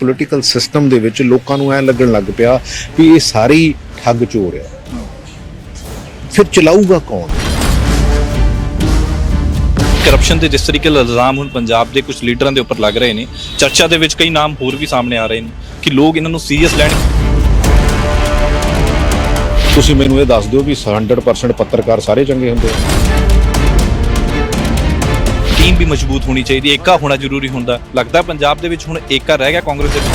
Political system ਦੇ ਵਿੱਚ ਲੋਕਾਂ ਨੂੰ ਐ ਲੱਗਣ ਲੱਗ ਪਿਆ ਵੀ ਇਹ ਸਾਰੇ ਹੀ ਠੱਗ ਚੋਰ ਆ। ਫਿਰ ਚਲਾਊਗਾ ਕੌਣ? ਕਰਪਸ਼ਨ ਦੇ ਜਿਸ ਤਰੀਕੇ ਨਾਲ ਇਲਜ਼ਾਮ ਹੁਣ ਪੰਜਾਬ ਦੇ ਕੁਝ ਲੀਡਰਾਂ ਦੇ ਉੱਪਰ ਲੱਗ ਰਹੇ ਨੇ, ਚਰਚਾ ਦੇ ਵਿੱਚ ਕਈ ਨਾਮ ਹੋਰ ਵੀ ਸਾਹਮਣੇ ਆ ਰਹੇ ਨੇ ਕਿ ਲੋਕ ਇਹਨਾਂ ਨੂੰ ਸੀਰੀਅਸ ਲੈਣ। ਤੁਸੀਂ ਮੈਨੂੰ ਇਹ ਦੱਸ ਦਿਓ ਵੀ 100% ਪੱਤਰਕਾਰ ਸਾਰੇ ਚੰਗੇ ਹੁੰਦੇ ਆ? ਟੀਮ ਵੀ ਮਜ਼ਬੂਤ ਹੋਣੀ ਚਾਹੀਦੀ, ਏਕਾ ਹੋਣਾ ਜ਼ਰੂਰੀ ਹੁੰਦਾ। ਲੱਗਦਾ ਪੰਜਾਬ ਦੇ ਵਿੱਚ ਹੁਣ ਏਕਾ ਰਹਿ ਗਿਆ ਕਾਂਗਰਸ ਦੇ ਵਿੱਚ।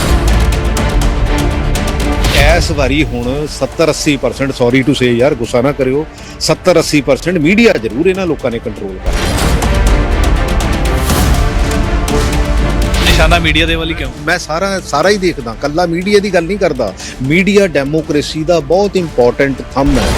ਇਸ ਵਾਰੀ ਹੁਣ 70-80% ਸੌਰੀ ਟੂ ਸੇ ਯਾਰ, ਗੁੱਸਾ ਨਾ ਕਰਿਓ, 70-80% ਮੀਡੀਆ ਜ਼ਰੂਰ ਇਹਨਾਂ ਲੋਕਾਂ ਨੇ ਕੰਟਰੋਲ ਕਰ ਲਿਆ। ਨਿਸ਼ਾਨਾ ਮੀਡੀਆ ਦੇ ਵਾਲੀ ਕਿਉਂ? ਮੈਂ ਸਾਰਾ ਹੀ ਦੇਖਦਾ, ਕੱਲਾ ਮੀਡੀਆ ਦੀ ਗੱਲ ਨਹੀਂ ਕਰਦਾ। ਮੀਡੀਆ ਡੈਮੋਕ੍ਰੇਸੀ ਦਾ ਬਹੁਤ ਇੰਪੋਰਟੈਂਟ ਥੰਮ ਹੈ।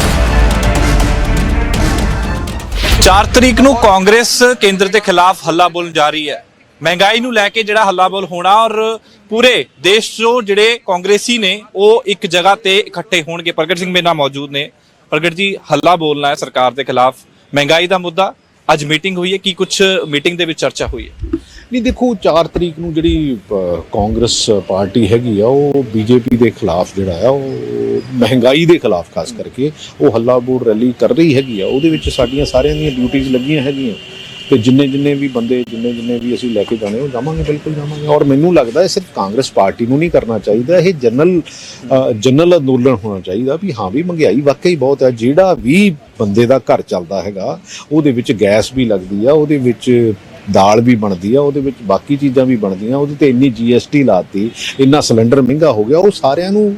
4 ਤਰੀਕ ਨੂੰ ਕਾਂਗਰਸ ਕੇਂਦਰ ਦੇ ਖਿਲਾਫ ਹੱਲਾ ਬੋਲਣ ਜਾ ਰਹੀ ਹੈ। ਮਹਿੰਗਾਈ ਨੂੰ ਲੈ ਕੇ ਜਿਹੜਾ ਹੱਲਾ ਬੋਲ ਹੋਣਾ ਔਰ ਪੂਰੇ ਦੇਸ਼ 'ਚੋਂ ਜਿਹੜੇ ਕਾਂਗਰਸੀ ਨੇ ਉਹ ਇੱਕ ਜਗ੍ਹਾ ਤੇ ਇਕੱਠੇ ਹੋਣਗੇ। ਪ੍ਰਗਟ ਸਿੰਘ ਮੇਰੇ ਨਾਲ ਮੌਜੂਦ ਨੇ। ਪ੍ਰਗਟ ਜੀ, ਹੱਲਾ ਬੋਲਣਾ ਹੈ ਸਰਕਾਰ ਦੇ ਖਿਲਾਫ, ਮਹਿੰਗਾਈ ਦਾ ਮੁੱਦਾ, ਅੱਜ ਮੀਟਿੰਗ ਹੋਈ ਹੈ, ਕੀ ਕੁਝ ਮੀਟਿੰਗ ਦੇ ਵਿੱਚ ਚਰਚਾ ਹੋਈ ਹੈ? ਨਹੀਂ ਦੇਖੋ, 4 ਤਰੀਕ ਨੂੰ ਜਿਹੜੀ ਕਾਂਗਰਸ ਪਾਰਟੀ ਹੈਗੀ ਆ ਉਹ ਬੀਜੇਪੀ ਦੇ ਖਿਲਾਫ ਜਿਹੜਾ ਆ, ਉਹ ਮਹਿੰਗਾਈ ਦੇ ਖਿਲਾਫ ਖਾਸ ਕਰਕੇ ਉਹ ਹੱਲਾ ਬੋਲ ਰੈਲੀ ਕਰ ਰਹੀ ਹੈਗੀ ਆ। ਉਹਦੇ ਵਿੱਚ ਸਾਡੀਆਂ ਸਾਰਿਆਂ ਦੀਆਂ ਡਿਊਟੀਆਂ ਲੱਗੀਆਂ ਹੈਗੀਆਂ ਤੇ ਜਿੰਨੇ ਵੀ ਬੰਦੇ ਜਿੰਨੇ ਵੀ ਅਸੀਂ ਲੈ ਕੇ ਜਾਣੇ ਉਹ ਜਾਵਾਂਗੇ, ਬਿਲਕੁਲ ਜਾਵਾਂਗੇ। ਔਰ ਮੈਨੂੰ ਲੱਗਦਾ ਇਹ ਸਿਰਫ ਕਾਂਗਰਸ ਪਾਰਟੀ ਨੂੰ ਨਹੀਂ ਕਰਨਾ ਚਾਹੀਦਾ, ਇਹ ਜਨਰਲ ਅੰਦੋਲਨ ਹੋਣਾ ਚਾਹੀਦਾ ਵੀ ਹਾਂ ਵੀ ਮਹਿੰਗਾਈ ਵਾਕਈ ਬਹੁਤ ਹੈ। ਜਿਹੜਾ ਵੀ ਬੰਦੇ ਦਾ ਘਰ ਚੱਲਦਾ ਹੈਗਾ ਉਹਦੇ ਵਿੱਚ ਗੈਸ ਵੀ ਲੱਗਦੀ ਆ, ਉਹਦੇ ਵਿੱਚ ਦਾਲ ਵੀ ਬਣਦੀ ਆ, ਉਹਦੇ ਵਿੱਚ ਬਾਕੀ ਚੀਜ਼ਾਂ ਵੀ ਬਣਦੀਆਂ, ਉਹਦੇ ਤੇ ਇੰਨੀ GST ਲਾਤੀ, ਇੰਨਾ ਸਿਲੰਡਰ ਮਹਿੰਗਾ ਹੋ ਗਿਆ, ਉਹ ਸਾਰਿਆਂ ਨੂੰ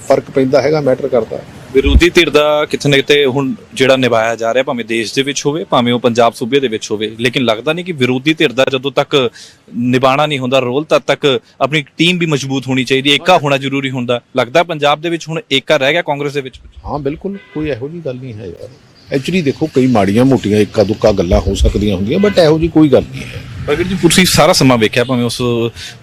ਫਰਕ ਪੈਂਦਾ ਹੈਗਾ, ਮੈਟਰ ਕਰਦਾ। ਵਿਰੋਧੀ ਧਿਰ ਦਾ ਕਿਤੇ ਨਾ ਕਿਤੇ ਹੁਣ ਜਿਹੜਾ ਨਿਭਾਇਆ ਜਾ ਰਿਹਾ, ਭਾਵੇਂ ਦੇਸ਼ ਦੇ ਵਿੱਚ ਹੋਵੇ ਭਾਵੇਂ ਉਹ ਪੰਜਾਬ ਸੂਬੇ ਦੇ ਵਿੱਚ ਹੋਵੇ, ਲੇਕਿਨ ਲੱਗਦਾ ਨਹੀਂ ਕਿ ਵਿਰੋਧੀ ਧਿਰ ਦਾ ਜਦੋਂ ਤੱਕ ਨਿਭਾਉਣਾ ਨਹੀਂ ਹੁੰਦਾ ਰੋਲ, ਤਦ ਤੱਕ ਆਪਣੀ ਟੀਮ ਵੀ ਮਜ਼ਬੂਤ ਹੋਣੀ ਚਾਹੀਦੀ, ਏਕਾ ਹੋਣਾ ਜ਼ਰੂਰੀ ਹੁੰਦਾ। ਲੱਗਦਾ ਪੰਜਾਬ ਦੇ ਵਿੱਚ ਹੁਣ ਏਕਾ ਰਹਿ ਗਿਆ ਕਾਂਗਰਸ ਦੇ ਵਿੱਚ? ਹਾਂ ਬਿਲਕੁਲ, ਕੋਈ ਇਹੋ ਜਿਹੀ ਗੱਲ ਨਹੀਂ ਹੈ ਯਾਰ। ਐਕਚੁਅਲੀ ਦੇਖੋ, ਕਈ ਮਾੜੀਆਂ ਮੋਟੀਆਂ ਇੱਕਾ ਦੁੱਕਾ ਗੱਲਾਂ ਹੋ ਸਕਦੀਆਂ ਹੁੰਦੀਆਂ, ਬਟ ਇਹੋ ਜਿਹੀ ਕੋਈ ਗੱਲ ਨਹੀਂ ਹੈ। ਪ੍ਰਗਟ ਜੀ, ਤੁਸੀਂ ਸਾਰਾ ਸਮਾਂ ਵੇਖਿਆ, ਭਾਵੇਂ ਉਸ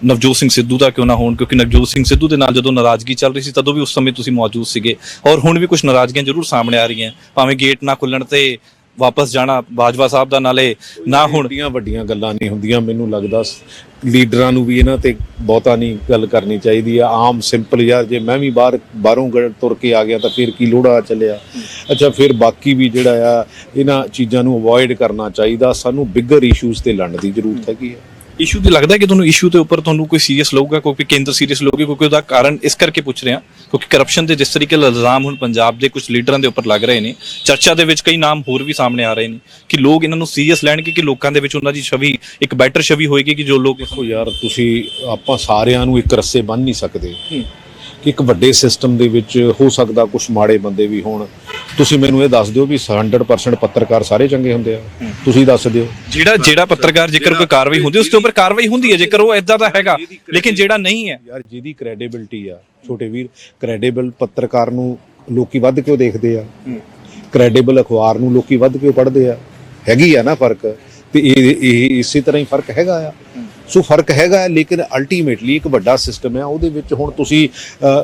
ਨਵਜੋਤ ਸਿੰਘ ਸਿੱਧੂ ਦਾ ਕਿਉਂ ਨਾ ਹੋਣ, ਕਿਉਂਕਿ ਨਵਜੋਤ ਸਿੰਘ ਸਿੱਧੂ ਦੇ ਨਾਲ ਜਦੋਂ ਨਾਰਾਜ਼ਗੀ ਚੱਲ ਰਹੀ ਸੀ ਤਦੋਂ ਵੀ ਉਸ ਸਮੇਂ ਤੁਸੀਂ ਮੌਜੂਦ ਸੀਗੇ, ਔਰ ਹੁਣ ਵੀ ਕੁਝ ਨਾਰਾਜ਼ਗੀਆਂ ਜ਼ਰੂਰ ਸਾਹਮਣੇ ਆ ਰਹੀਆਂ, ਭਾਵੇਂ ਗੇਟ ਨਾ ਖੁੱਲਣ ਤੇ ਵਾਪਸ ਜਾਣਾ ਬਾਜਵਾ ਸਾਹਿਬ ਦਾ, ਨਾਲੇ ਨਾ ਹੁਣ ਵੱਡੀਆਂ ਗੱਲਾਂ ਨਹੀਂ ਹੁੰਦੀਆਂ। ਮੈਨੂੰ ਲੱਗਦਾ ਲੀਡਰਾਂ ਨੂੰ ਵੀ ਇਹਨਾਂ ਤੇ ਬਹੁਤਾ ਨਹੀਂ ਗੱਲ ਕਰਨੀ ਚਾਹੀਦੀ ਆ। ਆਮ ਸਿੰਪਲ ਯਾਰ, ਜੇ ਮੈਂ ਵੀ ਬਾਹਰੋਂ ਤੁਰ ਕੇ ਆ ਗਿਆ ਤਾਂ ਫਿਰ ਕੀ ਲੋੜਾ ਚੱਲਿਆ। ਅੱਛਾ, ਫਿਰ ਬਾਕੀ ਵੀ ਜਿਹੜਾ ਆ ਇਹਨਾਂ ਚੀਜ਼ਾਂ ਨੂੰ ਅਵੋਇਡ ਕਰਨਾ ਚਾਹੀਦਾ। ਸਾਨੂੰ ਬਿਗਰ ਇਸ਼ੂਜ਼ ਤੇ ਲੜਨ ਦੀ ਜ਼ਰੂਰਤ ਹੈਗੀ ਹੈ। ਇਸ਼ੂ ਦੀ ਲੱਗਦਾ ਕਿ ਤੁਹਾਨੂੰ ਇਸ਼ੂ ਦੇ ਉੱਪਰ ਤੁਹਾਨੂੰ ਕੋਈ ਸੀਰੀਅਸ ਲਊਗਾ, ਕਿਉਂਕਿ ਕੇਂਦਰ ਸੀਰੀਅਸ ਲਊਗੀ, ਕਿਉਂਕਿ ਉਹਦਾ ਕਾਰਨ ਇਸ ਕਰਕੇ ਪੁੱਛ ਰਿਹਾ ਕਿਉਂਕਿ ਕਰਪਸ਼ਨ ਦੇ ਜਿਸ ਤਰੀਕੇ ਨਾਲ ਇਲਜ਼ਾਮ ਹੁਣ ਪੰਜਾਬ ਦੇ ਕੁਝ ਲੀਡਰਾਂ ਦੇ ਉੱਪਰ ਲੱਗ ਰਹੇ ਨੇ, ਚਰਚਾ ਦੇ ਵਿੱਚ ਕਈ ਨਾਮ ਹੋਰ ਵੀ ਸਾਹਮਣੇ ਆ ਰਹੇ ਨੇ ਕਿ ਲੋਕ ਇਹਨਾਂ ਨੂੰ ਸੀਰੀਅਸ ਲੈਣਗੇ, ਕਿ ਲੋਕਾਂ ਦੇ ਵਿੱਚ ਉਹਨਾਂ ਦੀ ਛਵੀ ਇੱਕ ਬੈਟਰ ਛਵੀ ਹੋਏਗੀ ਕਿ ਜੋ ਲੋਕ ਯਾਰ ਤੁਸੀਂ ਆਪਾਂ ਸਾਰਿਆਂ ਨੂੰ ਇੱਕ ਰੱਸੇ ਬੰਨ੍ਹ ਨਹੀਂ ਸਕਦੇ ਕਿ ਇੱਕ ਵੱਡੇ ਸਿਸਟਮ ਦੇ ਵਿੱਚ ਹੋ ਸਕਦਾ ਕੁਝ ਮਾੜੇ ਬੰਦੇ ਵੀ ਹੋਣ। ਤੁਸੀਂ ਮੈਨੂੰ ਇਹ ਦੱਸ ਦਿਓ ਵੀ 100% ਪੱਤਰਕਾਰ ਸਾਰੇ ਚੰਗੇ ਹੁੰਦੇ ਆ? ਤੁਸੀਂ ਦੱਸ ਦਿਓ। ਜਿਹੜਾ ਪੱਤਰਕਾਰ ਜੇਕਰ ਕੋਈ ਕਾਰਵਾਈ ਹੁੰਦੀ ਉਸ ਦੇ ਉੱਪਰ ਕਾਰਵਾਈ ਹੁੰਦੀ ਹੈ, ਜੇਕਰ ਉਹ ਇਦਾਂ ਦਾ ਹੈਗਾ, ਲੇਕਿਨ ਜਿਹੜਾ ਨਹੀਂ ਹੈ ਯਾਰ, ਜਿਹਦੀ ਕ੍ਰੈਡੀਬਿਲਟੀ ਆ ਛੋਟੇ ਵੀਰ, ਕ੍ਰੈਡੀਬਲ ਪੱਤਰਕਾਰ ਨੂੰ ਲੋਕੀ ਵੱਧ ਕਿਉਂ ਦੇਖਦੇ ਆ, ਕ੍ਰੈਡੀਬਲ ਅਖਬਾਰ ਨੂੰ ਲੋਕੀ ਵੱਧ ਕਿਉਂ ਪੜ੍ਹਦੇ ਆ? ਹੈਗੀ ਆ ਨਾ ਫਰਕ, ਤੇ ਇਹ ਇਸੇ ਤਰ੍ਹਾਂ ਹੀ ਫਰਕ ਹੈਗਾ ਆ। ਸੋ ਫਰਕ ਹੈਗਾ, ਲੇਕਿਨ ਅਲਟੀਮੇਟਲੀ ਇੱਕ ਵੱਡਾ ਸਿਸਟਮ ਹੈ, ਉਹਦੇ ਵਿੱਚ ਹੁਣ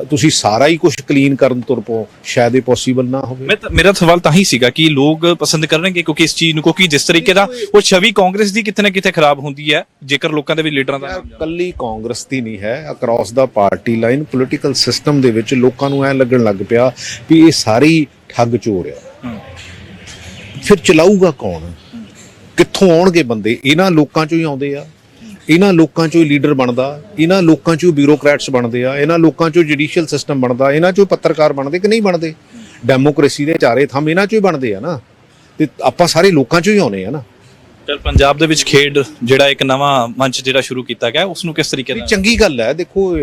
ਤੁਸੀਂ ਸਾਰਾ ਹੀ ਕੁਝ ਕਲੀਨ ਕਰਨ ਤੁਰ ਪਓ, ਸ਼ਾਇਦ ਇਹ ਪੋਸੀਬਲ ਨਾ ਹੋਵੇ। ਮੇਰਾ ਸਵਾਲ ਤਾਂ ਹੀ ਸੀਗਾ ਕਿ ਲੋਕ ਪਸੰਦ ਕਰਨਗੇ ਕਿਉਂਕਿ ਇਸ ਚੀਜ਼ ਨੂੰ, ਕਿਉਂਕਿ ਜਿਸ ਤਰੀਕੇ ਦਾ ਉਹ ਛਵੀ ਕਾਂਗਰਸ ਦੀ ਕਿਤੇ ਨਾ ਕਿਤੇ ਖਰਾਬ ਹੁੰਦੀ ਹੈ ਜੇਕਰ ਲੋਕਾਂ ਦੇ ਵੀ ਲੀਡਰਾਂ ਦਾ। ਕੱਲੀ ਕਾਂਗਰਸ ਦੀ ਨਹੀਂ ਹੈ, ਅਕ੍ਰੋਸ ਦਾ ਪਾਰਟੀ ਲਾਈਨ ਪੋਲੀਟੀਕਲ ਸਿਸਟਮ ਦੇ ਵਿੱਚ ਲੋਕਾਂ ਨੂੰ ਐ ਲੱਗਣ ਲੱਗ ਪਿਆ ਵੀ ਇਹ ਸਾਰੇ ਹੀ ਠੱਗ ਚੋਰ ਆ। ਫਿਰ ਚਲਾਊਗਾ ਕੌਣ? ਕਿੱਥੋਂ ਆਉਣਗੇ ਬੰਦੇ? ਇਹਨਾਂ ਲੋਕਾਂ ਚੋਂ ਹੀ ਆਉਂਦੇ ਆ, ਇਹਨਾਂ ਲੋਕਾਂ ਚੋਂ ਹੀ ਲੀਡਰ ਬਣਦਾ, ਇਹਨਾਂ ਲੋਕਾਂ ਚੋਂ ਬਿਊਰੋਕਰੈਟਸ ਬਣਦੇ ਆ, ਇਹਨਾਂ ਲੋਕਾਂ ਚੋਂ ਜੁਡੀਸ਼ੀਅਲ ਸਿਸਟਮ ਬਣਦਾ, ਇਹਨਾਂ ਚੋਂ ਪੱਤਰਕਾਰ ਬਣਦੇ ਕਿ ਨਹੀਂ ਬਣਦੇ? ਡੈਮੋਕ੍ਰੇਸੀ ਦੇ ਚਾਰੇ ਥੰਮ ਇਹਨਾਂ ਚੋਂ ਹੀ ਬਣਦੇ ਆ ਨਾ, ਤੇ ਆਪਾਂ ਸਾਰੇ ਲੋਕਾਂ ਚੋਂ ਹੀ ਆਉਨੇ ਆ ਨਾ। ਚਲ ਪੰਜਾਬ ਦੇ ਵਿੱਚ ਖੇਡ ਜਿਹੜਾ ਇੱਕ ਨਵਾਂ ਮੰਚ ਜਿਹੜਾ ਸ਼ੁਰੂ ਕੀਤਾ ਗਿਆ, ਉਸ ਨੂੰ ਕਿਸ ਤਰੀਕੇ ਨਾਲ? ਚੰਗੀ ਗੱਲ ਹੈ। ਦੇਖੋ,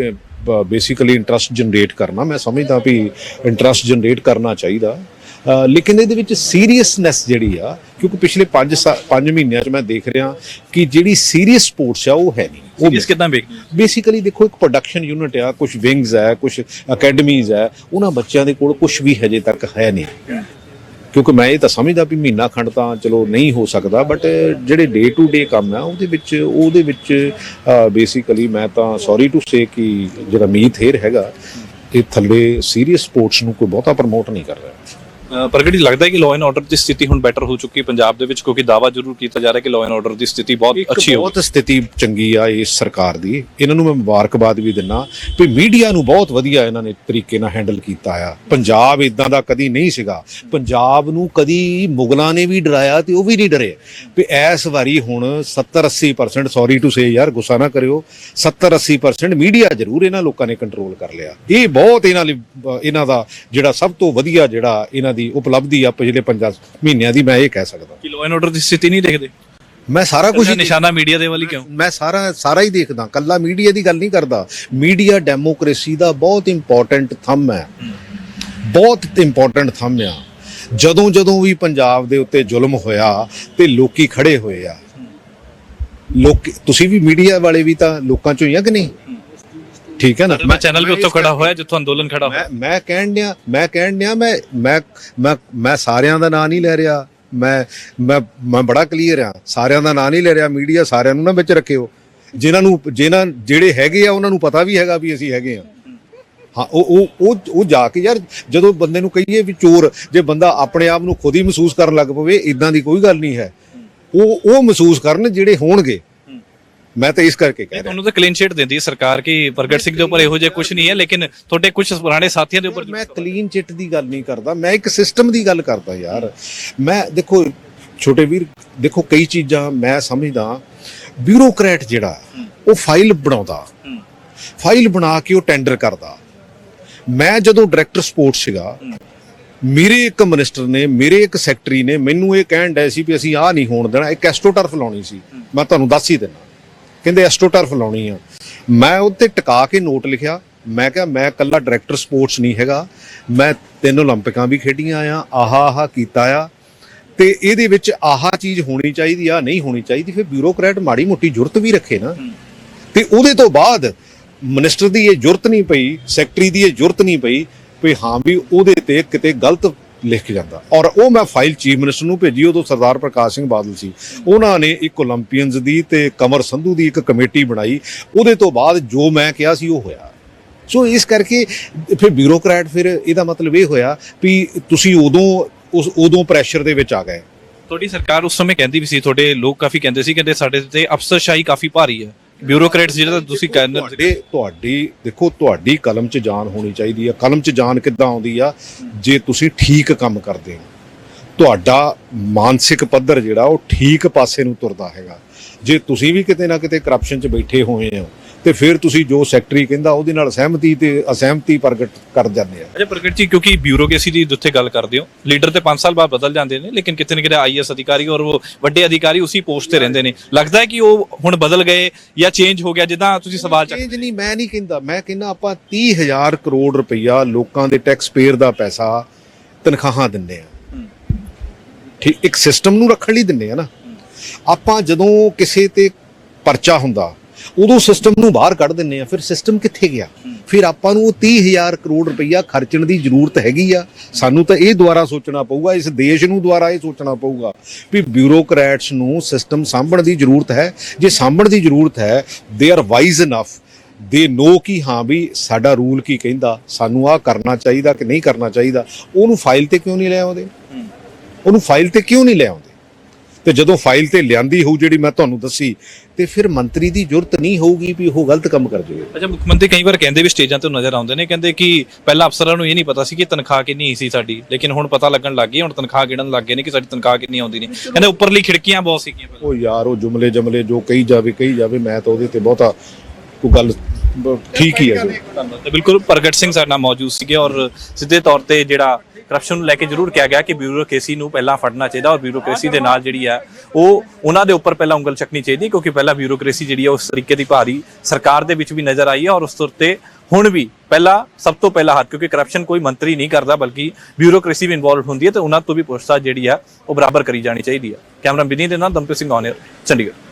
ਬੇਸਿਕਲੀ ਇੰਟਰਸਟ ਜਨਰੇਟ ਕਰਨਾ, ਮੈਂ ਸਮਝਦਾ ਵੀ ਇੰਟਰਸਟ ਜਨਰੇਟ ਕਰਨਾ ਚਾਹੀਦਾ, ਲੇਕਿਨ ਇਹਦੇ ਵਿੱਚ ਸੀਰੀਅਸਨੈਸ ਜਿਹੜੀ ਆ, ਕਿਉਂਕਿ ਪਿਛਲੇ 5 ਮਹੀਨਿਆਂ 'ਚ ਮੈਂ ਦੇਖ ਰਿਹਾ ਕਿ ਜਿਹੜੀ ਸੀਰੀਅਸ ਸਪੋਰਟਸ ਆ ਉਹ ਹੈ ਨਹੀਂ। ਉਹ ਕਿੱਦਾਂ ਬੇਸਿਕਲੀ ਦੇਖੋ, ਇੱਕ ਪ੍ਰੋਡਕਸ਼ਨ ਯੂਨਿਟ ਆ, ਕੁਝ ਵਿੰਗਸ ਹੈ, ਕੁਝ ਅਕੈਡਮੀਜ਼ ਹੈ, ਉਹਨਾਂ ਬੱਚਿਆਂ ਦੇ ਕੋਲ ਕੁਝ ਵੀ ਹਜੇ ਤੱਕ ਹੈ ਨਹੀਂ। ਕਿਉਂਕਿ ਮੈਂ ਇਹ ਤਾਂ ਸਮਝਦਾ ਵੀ ਮਹੀਨਾ ਖੰਡ ਤਾਂ ਚਲੋ ਨਹੀਂ ਹੋ ਸਕਦਾ, ਬਟ ਜਿਹੜੇ ਡੇ ਟੂ ਡੇ ਕੰਮ ਆ ਉਹਦੇ ਵਿੱਚ ਬੇਸਿਕਲੀ ਮੈਂ ਤਾਂ ਸੌਰੀ ਟੂ ਸੇ ਕਿ ਜਿਹੜਾ ਮੀਤ ਹੇਰ ਹੈਗਾ ਇਹ ਥੱਲੇ ਸੀਰੀਅਸ ਸਪੋਰਟਸ ਨੂੰ ਕੋਈ ਬਹੁਤਾ ਪ੍ਰਮੋਟ ਨਹੀਂ ਕਰ ਰਿਹਾ। ਪ੍ਰਗਟ ਜੀ, ਲੱਗਦਾ ਹੈ ਕਿ ਲਾਅ ਐਂਡ ਆਰਡਰ ਦੀ ਸਥਿਤੀ ਹੁਣ ਬੈਟਰ ਹੋ ਚੁੱਕੀ ਹੈ ਪੰਜਾਬ ਦੇ ਵਿੱਚ, ਕਿਉਂਕਿ ਦਾਅਵਾ ਜ਼ਰੂਰ ਕੀਤਾ ਜਾ ਰਿਹਾ ਕਿ ਲਾਅ ਐਂਡ ਆਰਡਰ ਦੀ ਸਥਿਤੀ ਬਹੁਤ ਅੱਛੀ ਹੋ ਬਹੁਤ ਸਥਿਤੀ ਚੰਗੀ ਆ ਇਸ ਸਰਕਾਰ ਦੀ। ਇਹਨਾਂ ਨੂੰ ਮੈਂ ਮੁਬਾਰਕਬਾਦ ਵੀ ਦਿੰਦਾ ਵੀ ਮੀਡੀਆ ਨੂੰ ਬਹੁਤ ਵਧੀਆ ਇਹਨਾਂ ਨੇ ਤਰੀਕੇ ਨਾਲ ਹੈਂਡਲ ਕੀਤਾ ਆ। ਪੰਜਾਬ ਇਦਾਂ ਦਾ ਕਦੀ ਨਹੀਂ ਸੀਗਾ, ਪੰਜਾਬ ਨੂੰ ਕਦੀ ਮੁਗਲਾਂ ਨੇ ਵੀ ਡਰਾਇਆ ਤੇ ਉਹ ਵੀ ਨਹੀਂ ਡਰੇ ਵੀ ਇਸ ਵਾਰੀ ਹੁਣ 70-80% ਸੌਰੀ ਟੂ ਸੇ ਯਾਰ, ਗੁੱਸਾ ਨਾ ਕਰਿਓ, 70-80% ਮੀਡੀਆ ਜ਼ਰੂਰ ਇਹਨਾਂ ਲੋਕਾਂ ਨੇ ਕੰਟਰੋਲ ਕਰ ਲਿਆ। ਇਹ ਬਹੁਤ ਇਹਨਾਂ ਦਾ ਜਿਹੜਾ ਸਭ ਤੋਂ ਵਧੀਆ ਜਿਹੜਾ ਇਹਨਾਂ ਦੀ ਉਪਲਬਧੀ ਆ ਪਿਛਲੇ 5 ਮਹੀਨਿਆਂ ਦੀ, ਮੈਂ ਇਹ ਕਹਿ ਸਕਦਾ। ਕਿ ਲਾਅ ਐਂਡ ਆਰਡਰ ਦੀ ਸਥਿਤੀ ਨਹੀਂ ਦੇਖਦੇ? ਮੈਂ ਸਾਰਾ ਕੁਝ ਨਿਸ਼ਾਨਾ ਮੀਡੀਆ ਦੇ ਵੱਲ ਹੀ ਕਿਉਂ? ਮੈਂ ਸਾਰਾ ਹੀ ਦੇਖਦਾ, ਕੱਲਾ ਮੀਡੀਆ ਦੀ ਗੱਲ ਨਹੀਂ ਕਰਦਾ। ਮੀਡੀਆ ਡੈਮੋਕ੍ਰੇਸੀ ਦਾ ਬਹੁਤ ਇੰਪੋਰਟੈਂਟ ਥੰਮ ਹੈ, ਬਹੁਤ ਇੰਪੋਰਟੈਂਟ ਥੰਮ ਆ। ਜਦੋਂ ਵੀ ਪੰਜਾਬ ਦੇ ਉੱਤੇ ਜ਼ੁਲਮ ਹੋਇਆ ਤੇ ਲੋਕੀ ਖੜੇ ਹੋਏ ਆ, ਤੁਸੀਂ ਵੀ ਮੀਡੀਆ ਵਾਲੇ ਵੀ ਤਾਂ ਲੋਕਾਂ ਚੋਂ ਹੀ ਆ ਕਿ ਨਹੀਂ? ਠੀਕ ਹੈ ਨਾ। ਮੈਂ ਚੈਨਲ ਵੀ ਉੱਤੋਂ ਖੜਾ ਹੋਇਆ ਜਿੱਥੋਂ ਅੰਦੋਲਨ ਖੜਾ ਹੋਇਆ। ਮੈਂ ਕਹਿਣ ਡਿਆ ਮੈਂ ਸਾਰਿਆਂ ਦਾ ਨਾਂ ਨਹੀਂ ਲੈ ਰਿਹਾ, ਮੈਂ ਬੜਾ ਕਲੀਅਰ ਆ, ਸਾਰਿਆਂ ਦਾ ਨਾਂ ਨਹੀਂ ਲੈ ਰਿਹਾ। ਮੀਡੀਆ ਸਾਰਿਆਂ ਨੂੰ ਨਾ ਵਿੱਚ ਰੱਖਿਓ, ਜਿਹੜੇ ਹੈਗੇ ਆ ਉਹਨਾਂ ਨੂੰ ਪਤਾ ਵੀ ਹੈਗਾ ਵੀ ਅਸੀਂ ਹੈਗੇ ਆ। ਹਾਂ, ਉਹ ਜਾ ਕੇ ਯਾਰ, ਜਦੋਂ ਬੰਦੇ ਨੂੰ ਕਹੀਏ ਵੀ ਚੋਰ, ਜੇ ਬੰਦਾ ਆਪਣੇ ਆਪ ਨੂੰ ਖੁਦ ਹੀ ਮਹਿਸੂਸ ਕਰਨ ਲੱਗ ਪਵੇ, ਇਦਾਂ ਦੀ ਕੋਈ ਗੱਲ ਨਹੀਂ ਹੈ। ਉਹ ਮਹਿਸੂਸ ਕਰਨ ਜਿਹੜੇ ਹੋਣਗੇ। ਮੈਂ ਤਾਂ ਇਸ ਕਰਕੇ ਕਹਿ ਰਿਹਾ। ਤੁਹਾਨੂੰ ਤਾਂ ਕਲੀਨ ਚਿੱਟ ਦਿੰਦੀ ਹੈ ਸਰਕਾਰ ਕਿ ਪ੍ਰਗਟ ਸਿੰਘ ਦੇ ਉੱਪਰ ਇਹੋ ਜਿਹਾ ਕੁਝ ਨਹੀਂ ਹੈ, ਲੇਕਿਨ ਤੁਹਾਡੇ ਕੁਝ ਪੁਰਾਣੇ ਸਾਥੀਆਂ ਦੇ ਉੱਪਰ। ਮੈਂ ਕਲੀਨ ਚਿੱਟ ਦੀ ਗੱਲ ਨਹੀਂ ਕਰਦਾ, ਮੈਂ ਇੱਕ ਸਿਸਟਮ ਦੀ ਗੱਲ ਕਰਦਾ ਯਾਰ। ਮੈਂ ਦੇਖੋ ਛੋਟੇ ਵੀਰ, ਦੇਖੋ ਕਈ ਚੀਜ਼ਾਂ ਮੈਂ ਸਮਝਦਾ, ਬਿਊਰੋਕਰੈਟ ਜਿਹੜਾ ਉਹ ਫਾਈਲ ਬਣਾਉਂਦਾ, ਫਾਈਲ ਬਣਾ ਕੇ ਉਹ ਟੈਂਡਰ ਕਰਦਾ। ਮੈਂ ਜਦੋਂ ਡਾਇਰੈਕਟਰ ਸਪੋਰਟ ਸੀਗਾ, ਮੇਰੇ ਇੱਕ ਮਿਨਿਸਟਰ ਨੇ, ਮੇਰੇ ਇੱਕ ਸੈਕਟਰੀ ਨੇ ਮੈਨੂੰ ਇਹ ਕਹਿਣ ਡਏ ਸੀ ਵੀ ਅਸੀਂ ਆਹ ਨਹੀਂ ਹੋਣ ਦੇਣਾ, ਇੱਕ ਐਸਟ੍ਰੋਟਰਫ ਲਾਉਣੀ ਸੀ। ਮੈਂ ਤੁਹਾਨੂੰ ਦੱਸ ਹੀ ਦਿੰਦਾ, ਕਹਿੰਦੇ ਐਸਟ੍ਰੋਟਰਫ ਲਾਉਣੀ ਆ। ਮੈਂ ਉੱਤੇ ਟਿਕਾ ਕੇ ਨੋਟ ਲਿਖਿਆ, ਮੈਂ ਕਿਹਾ ਮੈਂ ਕੱਲਾ ਡਾਇਰੈਕਟਰ ਸਪੋਰਟਸ ਨਹੀਂ ਹੈਗਾ, ਮੈਂ 3 ਓਲੰਪਿਕਾਂ ਵੀ ਖੇਡੀਆਂ ਆ, ਆਹ ਕੀਤਾ ਆ, ਤੇ ਇਹਦੇ ਵਿੱਚ ਆਹ ਚੀਜ਼ ਹੋਣੀ ਚਾਹੀਦੀ ਆ, ਨਹੀਂ ਹੋਣੀ ਚਾਹੀਦੀ। ਫਿਰ ਬਿਊਰੋਕਰੈਟ ਮਾੜੀ ਮੋਟੀ ਜੁਰਤ ਵੀ ਰੱਖੇ ਨਾ। ਤੇ ਉਹਦੇ ਤੋਂ ਬਾਅਦ ਮਿਨਿਸਟਰ ਦੀ ਇਹ ਜੁਰਤ ਨਹੀਂ ਪਈ, ਸੈਕਟਰੀ ਦੀ ਇਹ ਜੁਰਤ ਨਹੀਂ ਪਈ ਵੀ ਹਾਂ ਵੀ ਉਹਦੇ ਤੇ ਕਿਤੇ ਗਲਤ ਲਿਖ ਕੇ ਜਾਂਦਾ। ਔਰ ਉਹ ਮੈਂ ਫਾਈਲ ਚੀਫ ਮਿਨਿਸਟਰ ਨੂੰ ਭੇਜੀ, ਉਦੋਂ ਸਰਦਾਰ ਪ੍ਰਕਾਸ਼ ਸਿੰਘ ਬਾਦਲ ਸੀ। ਉਹਨਾਂ ਨੇ ਇੱਕ ਓਲੰਪੀਅਨਸ ਦੀ ਤੇ ਕਮਰ ਸੰਧੂ ਦੀ ਇੱਕ ਕਮੇਟੀ ਬਣਾਈ। ਉਹਦੇ ਤੋਂ ਬਾਅਦ ਜੋ ਮੈਂ ਕਿਹਾ ਸੀ ਉਹ ਹੋਇਆ। ਸੋ ਇਸ ਕਰਕੇ ਫਿਰ ਬਿਊਰੋਕਰੈਟ, ਫਿਰ ਇਹਦਾ ਮਤਲਬ ਇਹ ਹੋਇਆ ਵੀ ਤੁਸੀਂ ਉਦੋਂ ਪ੍ਰੈਸ਼ਰ ਦੇ ਵਿੱਚ ਆ ਗਏ। ਤੁਹਾਡੀ ਸਰਕਾਰ ਉਸ ਸਮੇਂ ਕਹਿੰਦੀ ਵੀ ਸੀ, ਤੁਹਾਡੇ ਲੋਕ ਕਾਫੀ ਕਹਿੰਦੇ ਸੀ, ਕਹਿੰਦੇ ਸਾਡੇ ਤੇ ਅਫਸਰਸ਼ਾਹੀ ਕਾਫੀ ਭਾਰੀ ਹੈ, ਬਿਊਰੋਕਰੇਟਸ ਜਿਹੜਾ ਤੁਸੀਂ ਕਹਿੰਦੇ। ਤੁਹਾਡੀ ਦੇਖੋ, ਤੁਹਾਡੀ ਕਲਮ 'ਚ ਜਾਨ ਹੋਣੀ ਚਾਹੀਦੀ ਆ। ਕਲਮ 'ਚ ਜਾਨ ਕਿੱਦਾਂ ਆਉਂਦੀ ਆ? ਜੇ ਤੁਸੀਂ ਠੀਕ ਕੰਮ ਕਰਦੇ ਹੋ, ਤੁਹਾਡਾ ਮਾਨਸਿਕ ਪੱਧਰ ਜਿਹੜਾ ਉਹ ਠੀਕ ਪਾਸੇ ਨੂੰ ਤੁਰਦਾ ਹੈਗਾ। ਜੇ ਤੁਸੀਂ ਵੀ ਕਿਤੇ ਨਾ ਕਿਤੇ ਕਰਪਸ਼ਨ 'ਚ ਬੈਠੇ ਹੋਏ ਹੋ ਤੇ ਫਿਰ ਤੁਸੀਂ ਜੋ ਸੈਕਟਰੀ ਕਹਿੰਦਾ ਉਹਦੇ ਨਾਲ ਸਹਿਮਤੀ ਤੇ ਅਸਹਿਮਤੀ ਪ੍ਰਗਟ ਕਰ ਜਾਂਦੇ ਆ। ਅੱਛਾ ਪ੍ਰਗਟ ਜੀ, ਕਿਉਂਕਿ ਬਿਊਰੋਕ੍ਰੇਸੀ ਦੀ ਜਿੱਥੇ ਗੱਲ ਕਰਦੇ ਹੋ, ਲੀਡਰ ਤੇ 5 ਸਾਲ ਬਾਅਦ ਬਦਲ ਜਾਂਦੇ ਨੇ, ਲੇਕਿਨ ਕਿਤੇ ਨਾ ਕਿਤੇ ਆਈਐਸ ਅਧਿਕਾਰੀ ਔਰ ਉਹ ਵੱਡੇ ਅਧਿਕਾਰੀ ਉਸੇ ਪੋਸਟ ਤੇ ਰਹਿੰਦੇ ਨੇ। ਲੱਗਦਾ ਹੈ ਕਿ ਉਹ ਹੁਣ ਬਦਲ ਗਏ ਜਾਂ ਚੇਂਜ ਹੋ ਗਿਆ, ਜਿੱਦਾਂ ਤੁਸੀਂ ਸਵਾਲ ਚੇਂਜ ਨਹੀਂ, ਮੈਂ ਨਹੀਂ ਕਹਿੰਦਾ। ਮੈਂ ਕਹਿੰਦਾ ਆਪਾਂ 30,000 ਕਰੋੜ ਰੁਪਈਆ ਲੋਕਾਂ ਦੇ ਟੈਕਸ ਪੇਅਰ ਦਾ ਪੈਸਾ ਤਨਖਾਹਾਂ ਦਿੰਦੇ ਆ। ਠੀਕ, ਇੱਕ ਸਿਸਟਮ ਨੂੰ ਰੱਖਣ ਲਈ ਦਿੰਦੇ ਆ ਨਾ ਆਪਾਂ। ਜਦੋਂ ਕਿਸੇ ਤੇ ਪਰਚਾ ਹੁੰਦਾ ਉਦੋਂ ਸਿਸਟਮ ਨੂੰ ਬਾਹਰ ਕੱਢ ਦਿੰਦੇ ਆ, ਫਿਰ ਸਿਸਟਮ ਕਿੱਥੇ ਗਿਆ? ਫਿਰ ਆਪਾਂ ਨੂੰ ਉਹ 30,000 ਕਰੋੜ ਰੁਪਈਆ ਖਰਚਣ ਦੀ ਜ਼ਰੂਰਤ ਹੈਗੀ ਆ। ਸਾਨੂੰ ਤਾਂ ਇਹ ਦੁਆਰਾ ਸੋਚਣਾ ਪਊਗਾ, ਇਸ ਦੇਸ਼ ਨੂੰ ਦੁਆਰਾ ਇਹ ਸੋਚਣਾ ਪਊਗਾ ਵੀ ਬਿਊਰੋਕਰੈਟਸ ਨੂੰ ਸਿਸਟਮ ਸਾਂਭਣ ਦੀ ਜ਼ਰੂਰਤ ਹੈ। ਜੇ ਸਾਂਭਣ ਦੀ ਜ਼ਰੂਰਤ ਹੈ, ਦੇ ਆਰ ਵਾਈਜ਼ ਇਨਫ, ਦੇ ਨੋ ਕਿ ਹਾਂ ਵੀ ਸਾਡਾ ਰੂਲ ਕੀ ਕਹਿੰਦਾ, ਸਾਨੂੰ ਆਹ ਕਰਨਾ ਚਾਹੀਦਾ ਕਿ ਨਹੀਂ ਕਰਨਾ ਚਾਹੀਦਾ। ਉਹਨੂੰ ਫਾਈਲ ਤੇ ਕਿਉਂ ਨਹੀਂ ਲੈ ਆਉਂਦੇ? ਉਹਨੂੰ ਫਾਈਲ ਤੇ ਕਿਉਂ ਨਹੀਂ ਲੈ ਆਉਂਦੇ? ਤੇ ਜਦੋਂ ਫਾਈਲ ਤੇ ਲਿਆਂਦੀ ਹੋਊ ਜਿਹੜੀ ਮੈਂ ਤੁਹਾਨੂੰ ਦੱਸੀ, ਤੇ ਫਿਰ ਮੰਤਰੀ ਦੀ ਜ਼ਰੂਰਤ ਨਹੀਂ ਹੋਊਗੀ ਵੀ ਉਹ ਗਲਤ ਕੰਮ ਕਰ ਜਾਵੇ। ਅੱਛਾ, ਮੁੱਖ ਮੰਤਰੀ ਕਈ ਵਾਰ ਕਹਿੰਦੇ ਵੀ ਸਟੇਜਾਂ ਤੇ ਨਜ਼ਰ ਆਉਂਦੇ ਨੇ, ਕਹਿੰਦੇ ਕਿ ਪਹਿਲਾਂ ਅਫਸਰਾਂ ਨੂੰ ਇਹ ਨਹੀਂ ਪਤਾ ਸੀ ਕਿ ਤਨਖਾਹ ਕਿੰਨੀ ਸੀ ਸਾਡੀ, ਲੇਕਿਨ ਹੁਣ ਪਤਾ ਲੱਗਣ ਲੱਗ ਗਈ, ਹੁਣ ਤਨਖਾਹ ਗਿਣਨ ਲੱਗ ਗਏ ਨੇ ਕਿ ਸਾਡੀ ਤਨਖਾਹ ਕਿੰਨੀ ਆਉਂਦੀ ਨੇ। ਕਹਿੰਦੇ ਉੱਪਰਲੀ ਖਿੜਕੀਆਂ ਬਹੁਤ ਸੀਗੀਆਂ। ਉਹ ਯਾਰ ਉਹ ਜੁਮਲੇ ਜੋ ਕਹੀ ਜਾਵੇ, ਮੈਂ ਤਾਂ ਉਹਦੇ ਤੇ ਬਹੁਤਾ ਕੋਈ ਗੱਲ ਠੀਕ ਹੀ ਹੈ। ਤੇ ਬਿਲਕੁਲ ਪ੍ਰਗਟ ਸਿੰਘ ਸਾਡੇ ਨਾਲ ਮੌਜੂਦ ਸੀਗੇ ਔਰ ਸਿੱਧੇ ਤੌਰ ਤੇ ਜਿਹੜਾ ਕਰਪਸ਼ਨ ਨੂੰ ਲੈ ਕੇ ਜ਼ਰੂਰ ਕਿਹਾ ਗਿਆ ਕਿ ਬਿਊਰੋਕ੍ਰੇਸੀ ਨੂੰ ਪਹਿਲਾਂ ਫੜਨਾ ਚਾਹੀਦਾ ਔਰ ਬਿਊਰੋਕ੍ਰੇਸੀ ਦੇ ਨਾਲ ਜਿਹੜੀ ਹੈ ਉਹ ਉਹਨਾਂ ਦੇ ਉੱਪਰ ਪਹਿਲਾਂ ਉਂਗਲ ਚੱਕਣੀ ਚਾਹੀਦੀ, ਕਿਉਂਕਿ ਪਹਿਲਾਂ ਬਿਊਰੋਕ੍ਰੇਸੀ ਜਿਹੜੀ ਹੈ ਉਸ ਤਰੀਕੇ ਦੀ ਭਾਰੀ ਸਰਕਾਰ ਦੇ ਵਿੱਚ ਵੀ ਨਜ਼ਰ ਆਈ ਹੈ ਔਰ ਉਸ ਤੌਰ ਤੇ ਹੁਣ ਵੀ ਸਭ ਤੋਂ ਪਹਿਲਾ ਹੱਥ, ਕਿਉਂਕਿ ਕਰਪਸ਼ਨ ਕੋਈ ਮੰਤਰੀ ਨਹੀਂ ਕਰਦਾ ਬਲਕਿ ਬਿਊਰੋਕ੍ਰੇਸੀ ਵੀ ਇਨਵੋਲਵ ਹੁੰਦੀ ਹੈ, ਤੇ ਉਹਨਾਂ ਤੋਂ ਵੀ ਪੁੱਛਤਾਛ ਜਿਹੜੀ ਹੈ ਉਹ ਬਰਾਬਰ ਕਰੀ ਜਾਣੀ ਚਾਹੀਦੀ ਹੈ। ਕੈਮਰਾ ਬਿਨੀ ਦੇ ਨਾਲ ਦਮਪ੍ਰੀਤ ਸਿੰਘ ਔਨ ਏਅਰ, ਚੰਡੀਗੜ੍ਹ।